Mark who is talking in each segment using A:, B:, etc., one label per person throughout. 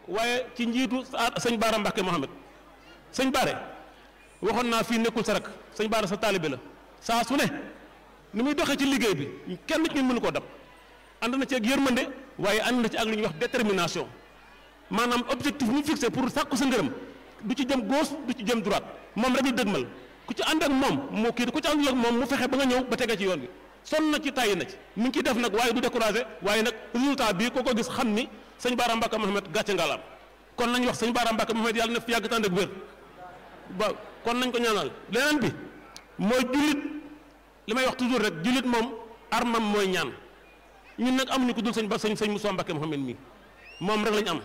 A: waaye ci njiitu sëñ Baara Mbacke Mohamed sëñ Baare waxoon naa fii nekkul sa rak sëñ Baara sa taalibe la saa su ne ni muy doxee ci liggéey bi kenn ci ñun mënu koo dab ànd na ci ak yërmande waaye ànd na ci ak lu ñuy wax détermination maanaam objectif ñu fixé pour sàkku sa ngërëm du ci jëm gauche du ci jëm droite moom rek la dëgmal ku ci ànd ak moom moo kii ku ci ànd ak moom mu fexe ba nga ñëw ba tege ci yoon bi sonn na ci tàyyi na ci mi ngi ciy def nag waaye du découragé waaye nag résultat bii ko gis xam ni sëñ Baara Mbacke Mohamed gàcce ngalaam kon nañ wax sëñ Baara Mbacke Mohamed yàlla na fi yàgg tànd ak wér ba kon nañ ko ñaanal leneen bi mooy jullit li may wax toujours rek jullit moom armam mooy ñaan ñun nag amuñu ko dul sëñ Moussa Mbacke Mohamed mii moom rek lañ am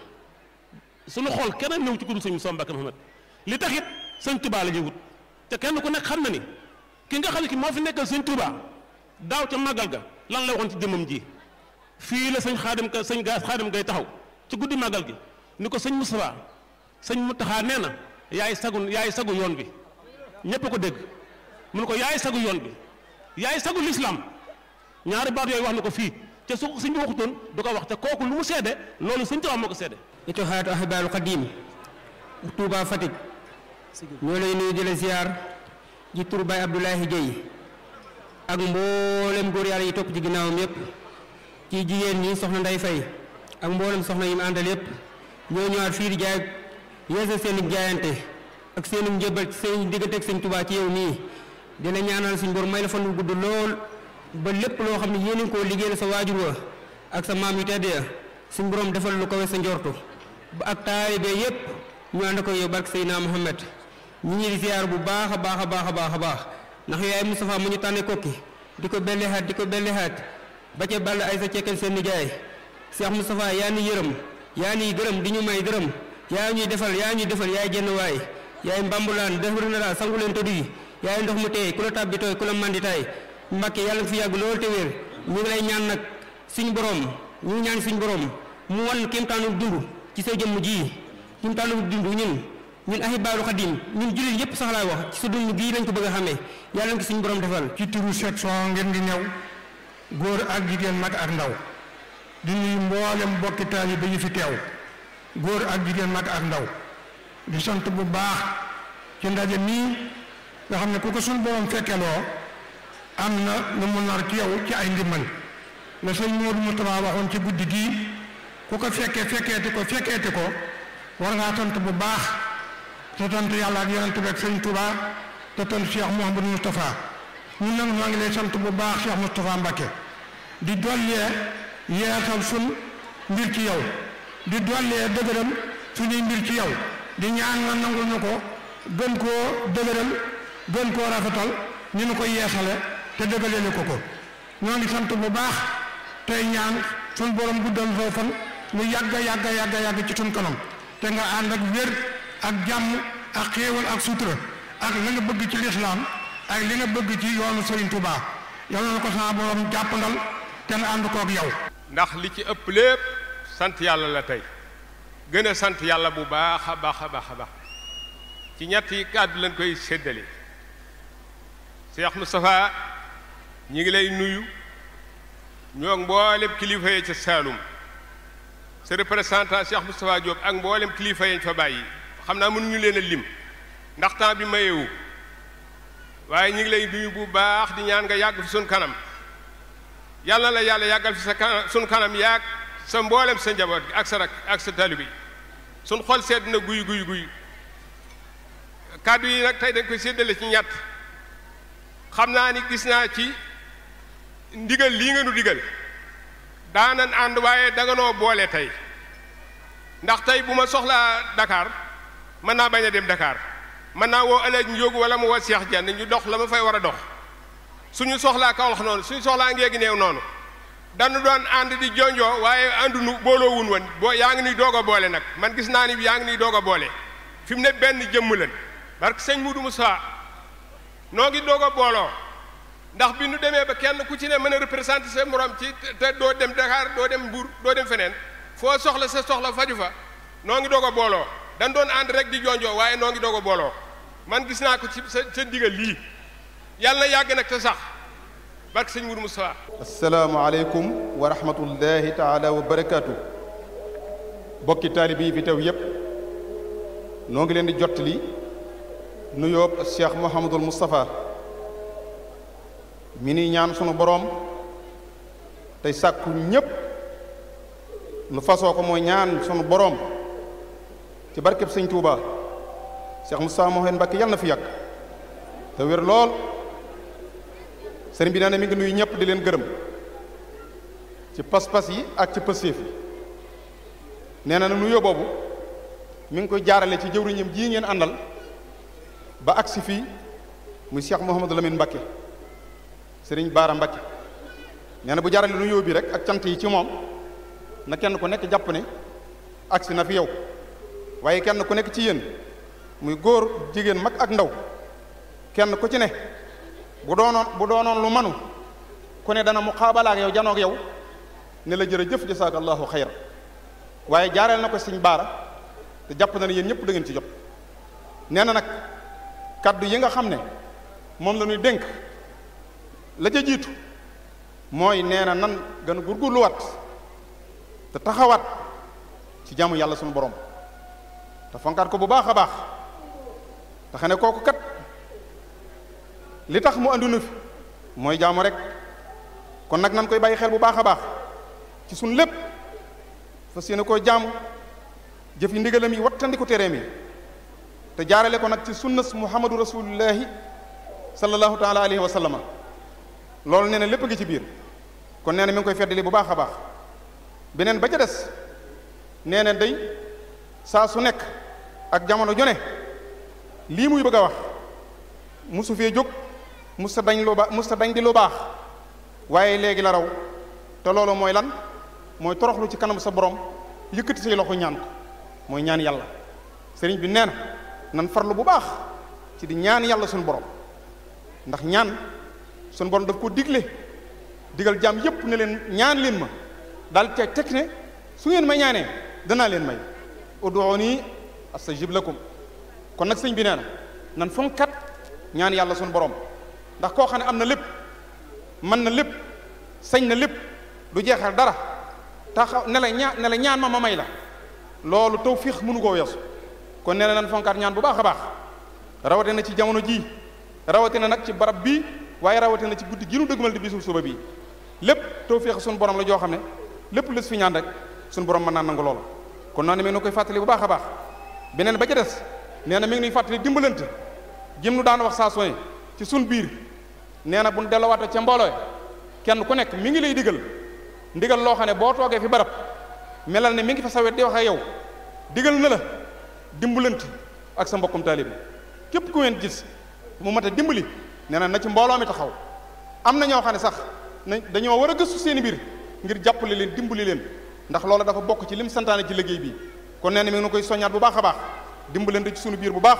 A: suñu xool keneen ñëw ci ko dul sëñ Moussa Mbacke Mohamed li tax it sëñ Touba la ñuy wut te kenn ku nekk xam na ni ki nga xam ne ki moo fi nekkal sëñ Touba daaw ca màggal ga lan la waxoon ci jëmmam ji fii la sëñ xaadim gay taxaw ci guddi màggal gi ni ko sëñ Moustapha sëñ Mountakha nee na yaay sagu yoon bi ñépp ko dégg mu ne ko yaay sagu yoon bi yaay sagu l'islam ñaari baat yooyu wax na ko fii te su suñ waxutoon du ko wax te kooku lu mu seede loolu sëñ Touba moo ko seede
B: Ittihaadu Ahibahil Khadim Touba Fatick ñoo lay nuyu di la ziar ji tur Baye Abdoulaye Gueye ak mboolem góor yàlla yi topp ci ginnaawam yépp ci jigéen ñi soxna Nday Fay ak mboolem soxna yi mu àndal yépp ñoo ñëwaat fii di jaay yeesal seen jaayante ak seen njëbal seen diggante ak sëñ Touba ci yow nii dina ñaanal suñ borom may la fan wu gudd lool ba lépp loo xam ne yéen koo liggéeyal sa waajur wa ak sa maam yu tedd ya suñ borom defal lu kawe sa njortu ba ak taalibe yépp ñu ànd ko yow barke Seydina Muhammad ñi ngi di ziar bu baax a baax a baax a baax a baax ndax yaay Moustapha mu ñu tànne kokki di ko bellehaat ba ca ball ay sa cekkal seen nijaay Cheikh Moustapha yaa ni yërëm yaa ni gërëm di ñu may dërëm yaa ñuy defal yaay jenn waay yaay mbambulaan defar na daal sangu leen tëdd yi yaay ndox mu teey ku la tàbbi tooy ku la manditaay Mbàkke yàlla nga fi yàgg loolu te wér ñu ngi lay ñaan nag suñ borom ñu ngi ñaan suñ borom mu wan kéemtaanu dund ci sa jëmm ji kéemtaanu dund ñun Ahibahil Khadim ñun jullit yépp sax laay wax ci sa dund gii lañ ko bëgg a xamee yàlla nga suñ borom defal
C: ci turu section ngeen di ñëw góor ak jigéen mag ak ndaw di nuyu mboolem bokki taalibe yi fi teew góor ak jigéen mag ak ndaw di sant bu baax ci ndaje mii nga xam ne ku ko suñ borom fekkeloo am na lu mu nar ci yow ci ay ndimbal la sëñ Modou Moustapha waxoon ci guddi gii ku ko fekkeeti ko war ngaa sant bu baax te sant yàlla ak yonent bi ak sëñ Touba te sant Cheikh Mouhamadou Moustapha ñun nag maa ngi lay sant bu baax Cheikh Moustapha Mbacké di dollee yeesal sun mbir ci yow di dollee dëgëral suñuy mbir ci yow di ñaan nga nangul ñu ko gën koo dëgëral gën koo rafetal ñu nu ko yeesale te dëgëlee ko ñoo ngi sant bu baax tey ñaan suñ borom guddal soo fan lu yàgg ci suñ kanam te nga ànd ak wér ak jàmm ak xéewal ak sutura ak li nga bëgg ci lislaam ak li nga bëgg ci yoonu Serigne Touba yàlla na ko sama borom jàppandal te na ànd kook yow.
D: ndax li ci ëpp lépp sant yàlla la tey gën a sant yàlla bu baax a baax ci ñetti kàddu lañ koy séddale Cheikh Moustapha ñi ngi lay nuyu ñoo mboolem kilifa yi ca Saalum sa représentant Cheikh Moustapha Diop ak mboolem kilifa yi fa bàyyi xam naa mënuñu leen a lim ndax temps bi mayewu waaye ñi ngi lay nuyu bu baax di ñaan nga yàgg fi sun kanam yàlla la yàlla yàggal fi sa kanam sun kanam yàgg sa mboolem sa njaboot gi ak sa rak ak sa taalibe bi sun xol sedd na guy kàddu yi nag tey dañ koy séddale ci ñett xam naa ni gis naa ci ndigal lii nga nu digal daanan ànd waaye danga noo boole tey ndax tey bu ma soxlaa Dakar mën naa bañ a dem Dakar mën naa woo Alaaji Njóogu wala mu woo Cheikh Diagne ñu dox la ma fay war a dox suñu soxlaa Kawlax noonu suñu soxlaa Ngéegi Neew noonu dañu doon ànd di jonjoo waaye àndunu booloo wun woon yaa ngi nuy doog a boole nag man gis naa ni yaa ngi nuy doog a boole fi mu ne benn jëmm lan barke sëñ Moudou Moussa noo ngi doog a booloo ndax bi nu demee ba kenn ku ci ne mën a représenté sa morom ci te doo dem Dakar doo dem Mbour doo dem feneen foo soxla sa soxla faju fa noo ngi doog a booloo dañ doon ànd rek di jonjoo waaye noo ngi doog a booloo man gis naa ko ci sa ndigal lii yàlla na yàgg nag te sax barke sëñ Moudou Moussa.
E: asalaamaaleykum wa rahmatullahi taala wa barakaatu. bokki taalibe yi fi teew yépp noo ngi leen di jottali nuyoo Cheikh Mouhamadul Moustapha mi ni ñaan sunu boroom tey sàkku ñépp nu fasoo ko mooy ñaan sunu boroom ci barkeb sëñ Touba Cheikh Moustapha Mouhamed Mbacké yàlla na fi yàgg te wér lool sëriñ bi nee na mi ngi nuyu ñëpp di leen gërëm ci pas-pas yi ak ci pëseef yi nee na nuyoo boobu mi ngi koy jaarale ci jëwriñam jii ngeen àndal ba agsi fii muy Cheikh Mouhamadou Lamine Mbacké sëriñ Baara Mbacké nee na bu jaarale nuyoo bi rek ak cant yi ci moom na kenn ku nekk jàpp ne agsi na fi yow waaye kenn ku nekk ci yéen muy góor jigéen mag ak ndaw kenn ku ci ne bu doonoon lu manu ku ne dana mu xaabalaak yow janoog yow ne la jërëjëf jasaakallaahu xayra waaye jaareel na ko sëñ Baara te jàpp na ne yéen ñëpp da ngeen ci jot nee na nag kaddu yi nga xam ne moom la ñuy dénk la ca jiitu mooy nee na nan gën a gurgurluwaat te taxawaat ci jaamu yàlla sunu borom te fonkaat ko bu baax a baax te xam ne kooku kat li tax mu andunu fi mooy jaamu rek kon nag nan koy bàyyi xel bu baax a baax ci suñ lépp fas yéene koo jaamu jëf yi ndigalam yi wattandi ko tereem yi te jaarale ko nag ci sunnas muhammadu rasulullahi sallallahu taala alayhi wa sallama loolu nee na lépp ngi ci biir kon nee na mi ngi koy feddali bu baax a baax beneen ba ca des nee na day saa su nekk ak jamono jone lii muy bëgg a wax musu fee jóg musta dañ di lu baax waaye léegi la raw te loolu mooy lan mooy toroxlu ci kanam sa borom yëkkati say loxo ñaan ko mooy ñaan yàlla sëriñ bi nee na nan farlu bu baax ci di ñaan yàlla suñu borom ndax ñaan suñu borom daf ko digal jaam yépp ne leen ñaan leen ma daal ca teg ne su ngeen ma ñaanee danaa leen may ud'uuni astajib lakum kon nag sëñ bi nee na nan fonkat ñaan yàlla suñu borom ndax koo xam ne am na lépp mën na lépp sañ na lépp du jeexal dara tax ne la ñaan ma may la loolu tawfiix mënu koo weesu kon nee na nan fonkaat ñaan bu baax a baax rawatina ci jamono jii rawatina nag ci barab bii waaye rawatina ci guddi gi nu dëgmal di bisu suba bii lépp tawfiix suñu borom la joo xam ne lépp lu fi ñaan rek suñu borom mën naa nangu lool kon noonu mi ngi koy fàttali bu baax a baax beneen ba ca des nee na mi ngi nuy fàttali dimbalante jëm nu daan wax saa sooy ci suñ biir nee na bu nu delluwaatee ca mbooloo kenn ku nekk mi ngi lay ndigal loo xam ne boo toogee fi barab melal ne mi ngi fa sawet di wax ak yow digal na la dimbalante ak sa mbokkum taalibe képp ku ngeen gis mu mat a dimbali nee na ci mbooloo mi taxaw am na ñoo xam ne sax dañoo war a gëstu seen i mbir ngir jàppale leen dimbali leen ndax loolu dafa bokk ci lim santaane ci liggéey bi kon nee na mi ngi koy soññaat bu baax a baax dimbalante ci sunu biir bu baax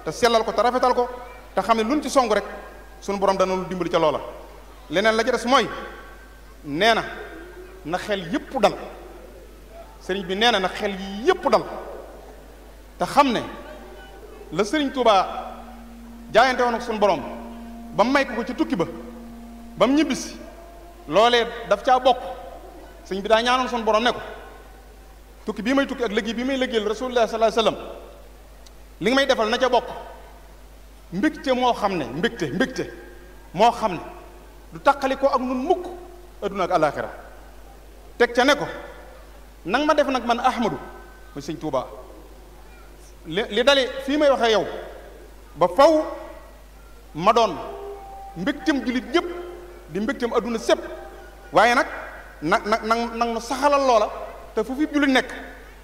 E: te sellal ko te rafetal ko te xam ne luñ ci song rek sunu borom dana lu dimbali ca loola leneen la ca des mooy nee na xel yépp dal sëriñ bi nee na xel yi yépp dal te xam ne la sëriñ Touba jaayante woon ak sunu borom ba mu may ko ci tukki ba ba mu ñibbisi loolee daf caa bokk sëriñ bi daa ñaanoon sunu borom ne ko tukki bii may tukki ak liggéey bi may liggéeyal rasulullah sallallahu alayhi wasallam li nga may defal na ca bokk mbégte moo xam ne mbégte moo xam ne du taqali ko ak nun mukk adduna ak alaxira teg ca ne ko nang ma def nag man ahmadu muy sëñ Tuuba li dale fii may waxee yow ba faw ma doon mbégtem jullit yëpp di mbégtem adduna sépp waaye nag nag nu saxalal loola te fu fi jullit nekk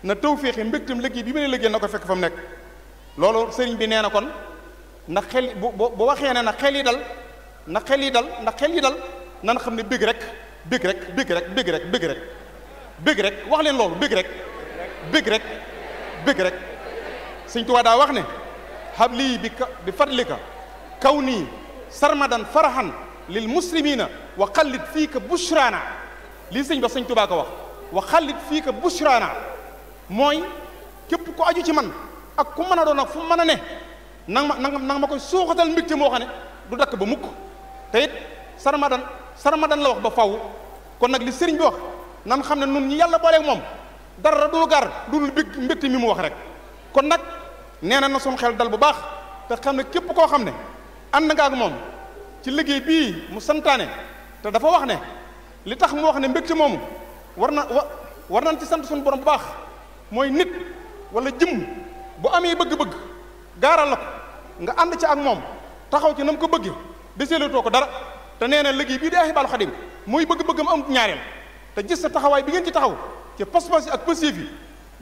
E: na tawféexe mbégtem liggéey bi may liggéey na ko fekk fa mu nekk loolu sëriñ bi nee na kon na xel bu waxee ne na xel yi dal ndax xel yi dal nan xam ne bëgg rek wax leen loolu bëgg rek sëñ Tuubaa daa wax ne hablii bi fadlika kaw nii sarmadan farahan lil muslimina wa xallit fii ka bushrana lii sëñ ba sëñ Tuubaa ko wax wa xallit fii ka bushrana mooy képp ku aju ci man ak ku mën a doon ak fu mën a ne nanga ma koy suuxatal mbégte moo xam ne du dakk ba mukk te it sarmadan la wax ba faw kon nag li sëriñ bi wax nan xam ne nun ñi yàlla booleeg moom dara dul gar dul mbégte mi mu wax rek. kon nag nee na suñu xel dal bu baax te xam ne képp koo xam ne ànd nga ak moom ci liggéey bii mu santaane te dafa wax ne li tax mu wax ne mbégte moomu war nañ ci sant suñu borom bu baax mooy nit wala jëm bu amee bëgg-bëgg gaaral la ko nga ànd ci ak moom taxaw ci na mu ko bëggee deseelatoo ko dara te nee na liggéey bii di Ahibahil Khadim mooy bëgg-bëggam am ñaareel te gis sa taxawaay bi ngeen ci taxaw ci pas-pas yi ak pësiif yi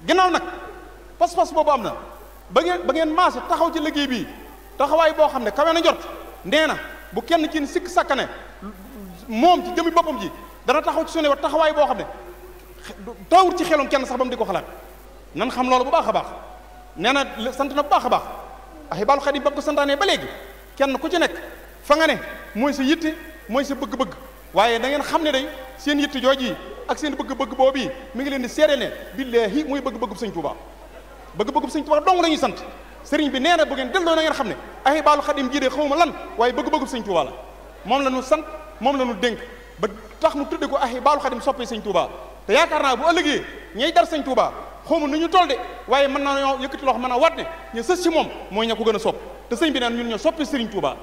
E: ginnaaw nag pas-pas boobu am na ba ngeen maase taxaw ci liggéey bii taxawaay boo xam ne kawe na njort nee na bu kenn ci sikk sakkane moom ci jëmi boppam ji dana taxaw ci sunu wa taxawaay boo xam ne tawut ci xelum kenn sax ba mu di ko xalaat nan xam loolu bu baax a baax nee na sant na bu baax a baax Ahibahil Khadim ba ko santaane ba léegi kenn ku ci nekk fa nga ne mooy sa yitte mooy sa bëgg-bëgg waaye da ngeen xam ne day seen yitte jooji ak seen bëgg-bëgg boobu mi ngi leen di seere ne billaahi muy bëgg-bëggub sëñ Tuubaa bëgg-bëggub sëñ Tuubaa dong la ñuy sant sëriñ bi nee na bu ngeen delloo na ngeen xam ne Ahibahil Khadim jii de xawma lan waaye bëgg-bëggub sëñ Tuubaa la moom la ñu sant moom la ñu dénk ba tax mu tudde ko Ahibahil Khadim soppi sëñ Tuubaa te yaakaar naa bu ëllëgee ñay dar sëñ Tuubaa xawma nu ñu toll de waaye mën naa ñoo yëkkati loxo mën a waat ne ñu sës ci moom mooy ña ko gën a sopp te sëñ bi naan ñun ñoo soppi sëriñ Tuubaa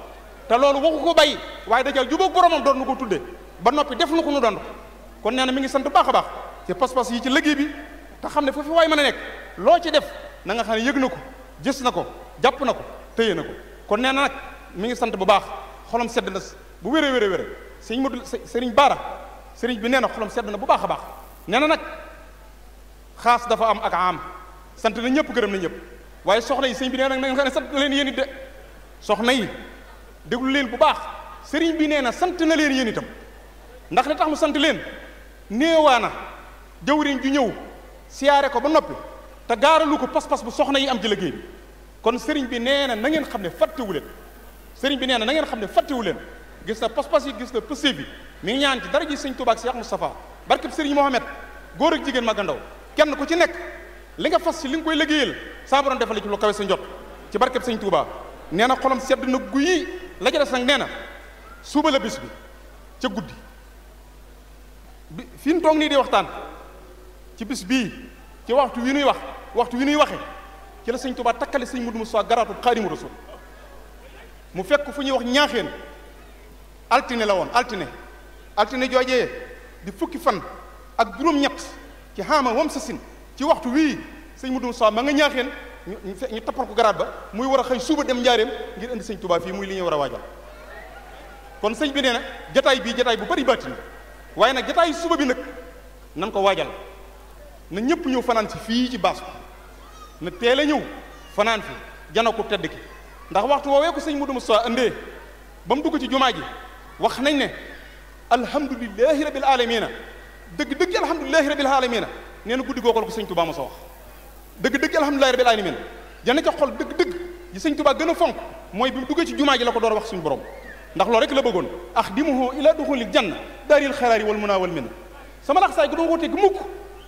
E: te loolu waxu ko bàyyi waaye dajal jubóog boromam doon nu ko tudde ba noppi def nu ko nu doon kon nee na mi ngi sant baax a baax ci pas-pas yi ci liggéey bi te xam ne foofu waay mën a nekk loo ci def na nga xam ne yëg na ko gis na ko jàpp na ko téye na ko kon nee na nag mi ngi sant bu baax xolam sedd na bu wéree wéree wéree sëñ Modou sëriñ Baara sëriñ bi nee na xolam sedd na bu baax a baax nee na nag xaas dafa am ak am sant na ñëpp gërëm na ñëpp waaye soxna yi sëñ bi nee nag na nga xam ne sant na leen yéen it de soxna yi déglu leen bu baax sëriñ bi nee na sant na leen yéen itam ndax li tax mu sant leen néewaana jawriñ ju ñëw siyaare ko ba noppi te gaaralu ko pas-pas bu soxna yi am ci liggéey bi kon sëriñ bi nee na ngeen xam ne fàttewu leen sëriñ bi nee na ngeen xam ne fàttewu leen gis na pas-pas yi gis na pëstéef bi mi ngi ñaan ci dara ji sëñ Tuubaa ak Cheikh Moustapha barkeb sëriñ Mohamed góor ak jigéen mag ak ndaw kenn ku ci nekk li nga fas ci li nga koy liggéeyal saa borom defal ci lu kawe sa njot ci barkeb sëñ Tuubaa nee na xolam sedd na guyi la ca des nag nee na suba la bis bi ca guddi bi fi ñu toog nii di waxtaan ci bis bii ci waxtu wi nuy wax waxtu wi nuy waxe ci la sëñ Tuubaa takkale sëñ Mudu Musaa garaatu Xaadimu Rasuul mu fekk fu ñuy wax ñaaxeen altine la woon altine joojee di fukki fan ak juróom-ñett ci xaama wam sa sin ci waxtu wii sëñ Mudu Musaa ma nga ñaaxeen ñu tappal ko garaat ba muy war a xëy suba dem njaareem ngir indi sëñ Tuubaa fii muy li ñuy war a waajal kon sëñ bi nee na jataay bii jataay bu bari baatin waaye nag jataay suba bi nag nan ko waajal na ñëpp ñëw fanaan si fii ci baas bi na teel a ñëw fanaan fi jana ko tedd ki ndax waxtu woowee ko sëñ Mudu Musaa indee ba mu dugg ci jumaa ji wax nañ ne alhamdulilahi rabil alamina dëgg-dëgg alhamdulilahi rabil alamina nee na guddi googu la ko sëñ Tuubaa ma sa wax dëgg-dëgg alhamdulilahi rabil alamina jana ca xol dëgg-dëgg yi sëñ Tuubaa gën a fonk mooy bi mu duggee ci jumaa ji la ko door wax suñu borom ndax loolu rek la bëggoon axdimuhu ila duxulil janna daaril xaraari wal munaa wal minna sama lax saay gu doon wóotee gu mukk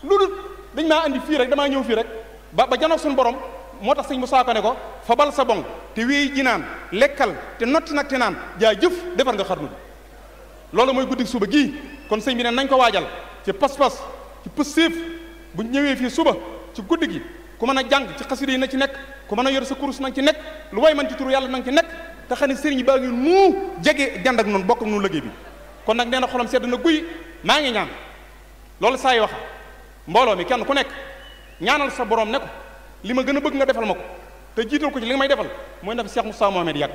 E: loolu dañ maa andi fii rek damaa ñëw fii rek ba janoog suñu borom moo tax sëñ Musaa Ka ne ko fa bal sa bon te wéy ji naan lekkal te notti nag te naan jaa jëf defar nga xarnu bi loolu mooy guddi suba gii kon sëñ bi ne nañ ko waajal ci pas-pas ci pësséef bu ñëwee fii suba ci guddi gi ku mën a jàng ci xasida yi na ci nekk ku mën a yor sa kurus na nga ci nekk lu way man ci turu yàlla na nga ci nekk te xam ne sëriñ baa ngi nuu jege jànd ak noonu bokk ak noonu liggéey bi kon nag nee na xolam sedd na guy maa ngi ñaan loolu saa yi wax mbooloo mi kenn ku nekk ñaanal sa borom ne ko li ma gën a bëgg nga defal ma ko te jiital ko ci li nga may defal mooy na fi Cheikh Moustapha Mohamed yàgg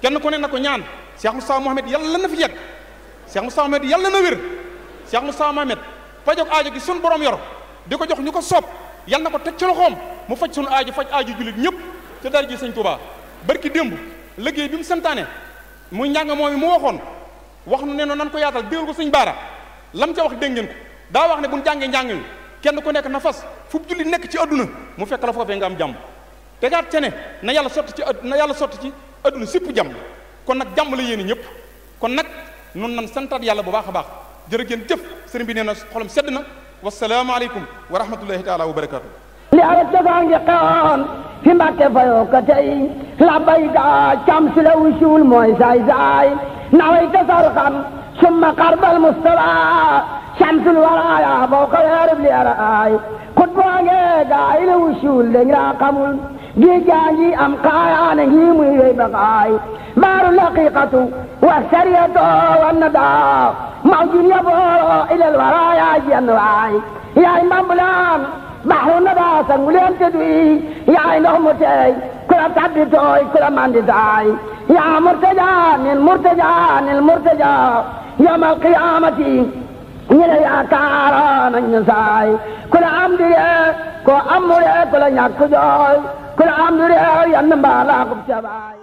E: kenn ku ne na ko ñaan Cheikh Moustapha Mohamed yàlla na fi yàgg Cheikh Moustapha Mohamed yàlla na wér Cheikh Moustapha Mohamed fajog aajo gi sun borom yor di ko jox ñu ko soob yàlla na ko teg ci loxoom mu faj sunu aajo faj aajo jullit ñëpp te dara ji sëñ Tuubaa barki démb liggéey bi mu santaane muy njàng moom mi mu waxoon wax nu ne noonu nan ko yaatal déggal ko sëñ Baara lam ca wax dégg ngeen ko daa wax ne bu ñu jàngee njàng mi kenn ku nekk na fas fu julli nekk ci adduna mu fekk la foofee nga am jàmm tegaat ca ne na yàlla sotti ci adduna sipp jàmm kon nag jàmm la yéeni ñëpp kon nag nun nan santaat yàlla bu baax a baax jërë ngeen jëf sëriñ bi nee na xolam sedd na wasalaamaaleykum wa rahmatullahi taala wa barakaatu
F: li ara tefaa ngi xewoon fi Mbàkke fayoo ko tey la bayka cam si la wusuul mooy saay saay naway tasar xam summa xarbal mustafa shamsul waraaya fawqa weerub leeraay xutbaange gaay la wusul dañ laa xamul géej gaa ngi am xaayaane ngi muy wéy ba xaay baaru laqiqatu wa sariyatu wa nadaa mawjun yabooro ilal waraaya jenn waay yaay mbambulaan baxru nadaa sangu leen te duy yaay ndox mu teey ku la tabbi tooy ku la mandi taay yaa murtaja nil murtaja nil murtaja yawmal qiyaamati ñi la yaakaara nañ ñu saay ku la am di ree ko amul ree ku la ñàkk jooy ku la am di ree yann mbaa laa ko cabaay